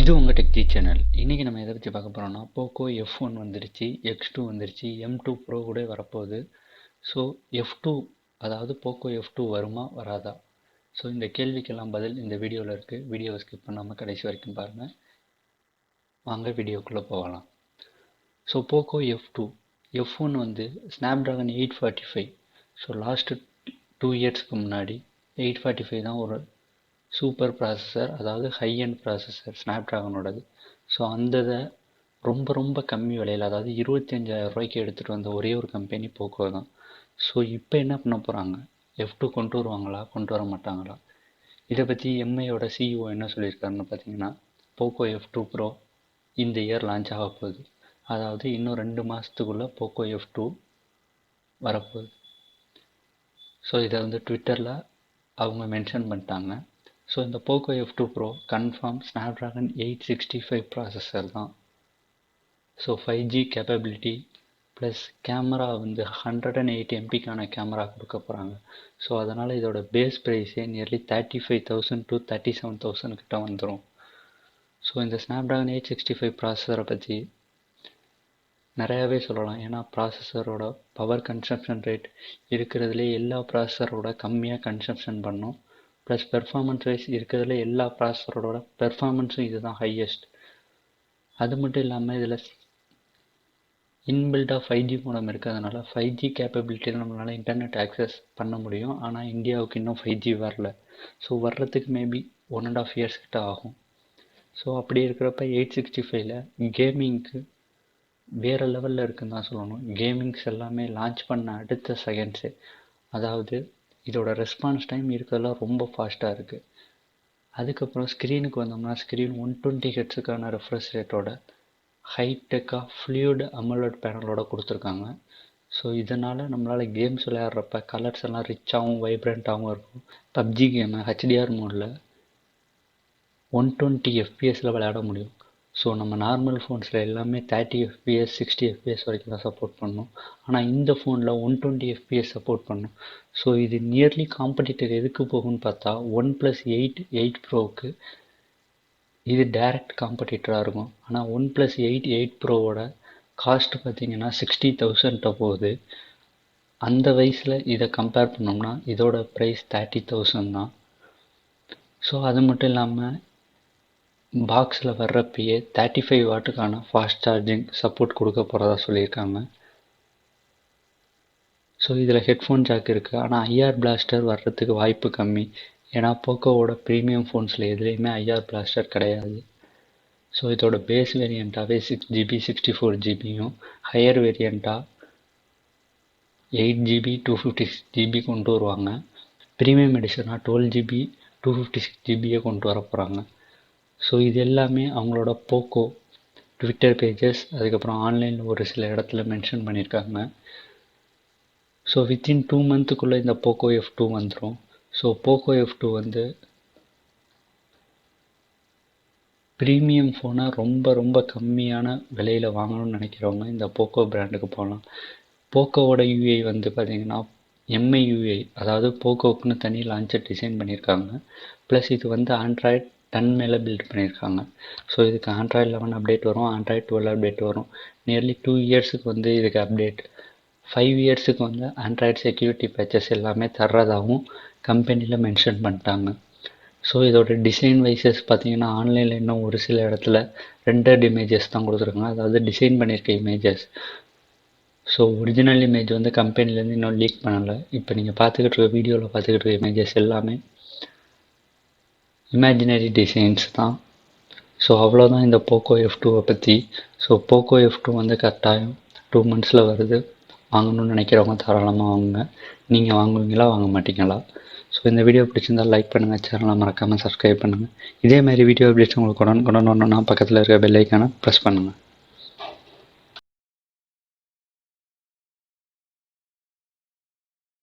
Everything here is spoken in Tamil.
இது உங்கள் டெக் சேனல். இன்றைக்கி நம்ம எதை பற்றி பார்க்க போகிறோம்னா, போக்கோ F1 வந்துருச்சு, X2 வந்துருச்சு, M2 ப்ரோ கூட வரப்போகுது. ஸோ F2 அதாவது போக்கோ F2 வருமா வராதா? ஸோ இந்த கேள்விக்கெல்லாம் பதில் இந்த வீடியோவில் இருக்குது. வீடியோவை ஸ்கிப் பண்ணாமல் கடைசி வரைக்கும் பாருங்கள். வாங்க வீடியோக்குள்ளே போகலாம். ஸோ போக்கோ F1 வந்து ஸ்னாப்ட்ராகன் 845. ஸோ லாஸ்ட்டு 2 இயர்ஸ்க்கு முன்னாடி 845 தான் ஒரு சூப்பர் ப்ராசஸர், அதாவது ஹை அண்ட் ப்ராசஸர் ஸ்னாப்ட்ராகனோடது. ஸோ அந்த இதை ரொம்ப கம்மி விலையில், அதாவது 25,000 ரூபாய்க்கு எடுத்துகிட்டு வந்த ஒரே ஒரு கம்பெனி போக்கோ தான். ஸோ இப்போ என்ன பண்ண போகிறாங்க? F2 கொண்டு வருவாங்களா, கொண்டு வர மாட்டாங்களா? இதை பற்றி எம்ஐயோட சிஇஓ என்ன சொல்லியிருக்காருன்னு பார்த்தீங்கன்னா, போக்கோ F2 ப்ரோ இந்த இயர் லான்ச் ஆக போகுது. அதாவது இன்னும் 2 மாதத்துக்குள்ளே போக்கோ F2 வரப்போகுது. ஸோ இதை வந்து ட்விட்டரில் அவங்க மென்ஷன் பண்ணிட்டாங்க. ஸோ இந்த Poco F2 pro confirm Snapdragon 865 processor தான். So 5G capability plus camera வந்து 108 MP கேமரா கொடுக்க போகிறாங்க. ஸோ அதனால் இதோட பேஸ் ப்ரைஸே நியர்லி 35,000 to 37,000 கிட்ட வந்துடும். ஸோ இந்த ஸ்னாப்ட்ராகன் 865 ப்ராசஸரை பற்றி நிறையாவே சொல்லலாம். ஏன்னா ப்ராசஸரோட பவர் கன்சம்ஷன் ரேட் இருக்கிறதுலே எல்லா ப்ராசஸரோட கம்மியாக கன்சம்ஷன் பண்ணும். ப்ளஸ் பெர்ஃபார்மன்ஸ் வைஸ் இருக்கிறதுல எல்லா ப்ராசஸரோட பெர்ஃபார்மன்ஸும் இது தான் ஹையஸ்ட். அது மட்டும் இல்லாமல் இதில் இன்பில்டாக 5G மோடம் இருக்கிறதுனால 5G கேப்பபிலிட்டியில் நம்மளால் இன்டர்நெட் ஆக்சஸ் பண்ண முடியும். ஆனால் இந்தியாவுக்கு இன்னும் 5G வரல. ஸோ வர்றதுக்கு மேபி 1.5 years கிட்ட ஆகும். ஸோ அப்படி இருக்கிறப்ப 865ல் கேமிங்க்கு வேறு லெவலில் இருக்குன்னு தான் சொல்லணும். கேமிங்ஸ் எல்லாமே லான்ச் பண்ண அடுத்த செகண்ட்ஸு, அதாவது இதோட ரெஸ்பான்ஸ் டைம் இருக்கிறதெல்லாம் ரொம்ப ஃபாஸ்ட்டாக இருக்குது. அதுக்கப்புறம் ஸ்க்ரீனுக்கு வந்தோம்னா, ஸ்க்ரீன் 120 ஹெர்ட்ஸுக்கான ரெஃப்ரெஷ் ரேட்டோட ஹைடெக்காக ஃப்ளூயிட் அமோலட் பேனலோட கொடுத்துருக்காங்க. ஸோ இதனால் நம்மளால் கேம்ஸ் விளையாடுறப்ப கலர்ஸ் எல்லாம் ரிச்சாகவும் வைப்ரண்ட்டாகவும் இருக்கும். பப்ஜி கேமை HDR மோடில் 120 FPSல விளையாட முடியும். ஸோ நம்ம நார்மல் ஃபோன்ஸில் எல்லாமே 30 FPS 60 FPS வரைக்கும் தான் சப்போர்ட் பண்ணணும். ஆனால் இந்த ஃபோனில் 120 FPS சப்போர்ட் பண்ணும். ஸோ இது நியர்லி காம்படிட்டர் எதுக்கு போகும்னு பார்த்தா Oneplus 8 ப்ரோவுக்கு இது டைரக்ட் காம்படிட்டராக இருக்கும். ஆனால் Oneplus 8 ப்ரோவோட காஸ்ட் பார்த்திங்கன்னா 60,000 போகுது. அந்த வயசில் இதை கம்பேர் பண்ணோம்னா இதோட ப்ரைஸ் 30,000 தான். ஸோ அது மட்டும் இல்லாமல் பாக்ஸில் வர்றப்பயே 35 வாட்டுக்கான ஃபாஸ்ட் சார்ஜிங் சப்போர்ட் கொடுக்க போகிறதா சொல்லியிருக்காங்க. ஸோ இதில் ஹெட்ஃபோன் ஜாக் இருக்குது. ஆனால் IR பிளாஸ்டர் வர்றதுக்கு வாய்ப்பு கம்மி. ஏன்னா போக்கோவோட ப்ரீமியம் ஃபோன்ஸில் எதுலேயுமே IR பிளாஸ்டர் கிடையாது. ஸோ இதோட பேஸ் வேரியண்ட்டாகவே 6GB 64GB ஹையர் வேரியண்ட்டாக 8GB 256GB கொண்டு வருவாங்க. ப்ரீமியம் எடிஷனாக 12GB 256GB கொண்டு வர போகிறாங்க. ஸோ இது எல்லாமே அவங்களோட போக்கோ ட்விட்டர் பேஜஸ், அதுக்கப்புறம் ஆன்லைனில் ஒரு சில இடத்துல மென்ஷன் பண்ணியிருக்காங்க. ஸோ வித்தின் 2 மந்த்துக்குள்ளே இந்த போக்கோ F2 வந்துடும். ஸோ போக்கோ F2 வந்து ப்ரீமியம் ஃபோனை ரொம்ப கம்மியான விலையில் வாங்கணும்னு நினைக்கிறவங்க இந்த போக்கோ பிராண்டுக்கு போகலாம். போக்கோவோட UI வந்து பார்த்திங்கன்னா MI UI, அதாவது போக்கோவுக்குன்னு தனி லான்ச்சர் டிசைன் பண்ணியிருக்காங்க. ப்ளஸ் இது வந்து ஆண்ட்ராய்ட் 10 மேலே பில்ட் பண்ணியிருக்காங்க. ஸோ இதுக்கு ஆண்ட்ராய்ட் 11 அப்டேட் வரும், ஆண்ட்ராய்ட் 12 அப்டேட் வரும். நியர்லி 2 இயர்ஸுக்கு வந்து இதுக்கு அப்டேட், 5 இயர்ஸுக்கு வந்து ஆண்ட்ராய்ட் செக்யூரிட்டி பேச்சஸ் எல்லாமே தர்றதாகவும் கம்பெனியில் மென்ஷன் பண்ணிட்டாங்க. ஸோ இதோட டிசைன் வைசஸ் பார்த்திங்கன்னா ஆன்லைனில் இன்னும் ஒரு சில இடத்துல ரெண்டர்ட் இமேஜஸ் தான் கொடுத்துருக்காங்க, அதாவது டிசைன் பண்ணியிருக்க இமேஜஸ். ஸோ ஒரிஜினல் இமேஜ் வந்து கம்பெனிலேருந்து இன்னும் லீக் பண்ணலை. இப்போ நீங்கள் பார்த்துக்கிட்டு இருக்க வீடியோவில் பார்த்துக்கிட்டு இருக்க இமேஜஸ் எல்லாமே இமேஜினரி டிசைன்ஸ் தான். ஸோ அவ்வளோதான் இந்த போக்கோ F2வை பற்றி. ஸோ போக்கோ F2 வந்து கரெக்டாக 2 monthஸில் வருது. வாங்கணும்னு நினைக்கிறவங்க தாராளமாக வாங்குங்க. நீங்கள் வாங்குவீங்களா, வாங்க மாட்டீங்களா? ஸோ இந்த வீடியோ பிடிச்சிருந்தால் லைக் பண்ணுங்கள், சேனலை மறக்காமல் சப்ஸ்கிரைப் பண்ணுங்கள். இதேமாதிரி வீடியோ அப்டேட்ஸ் உங்களுக்கு உடனுக்குடன் வரணும்னா பக்கத்தில் இருக்க பெல் ஐக்கானை ப்ரெஸ் பண்ணுங்கள்.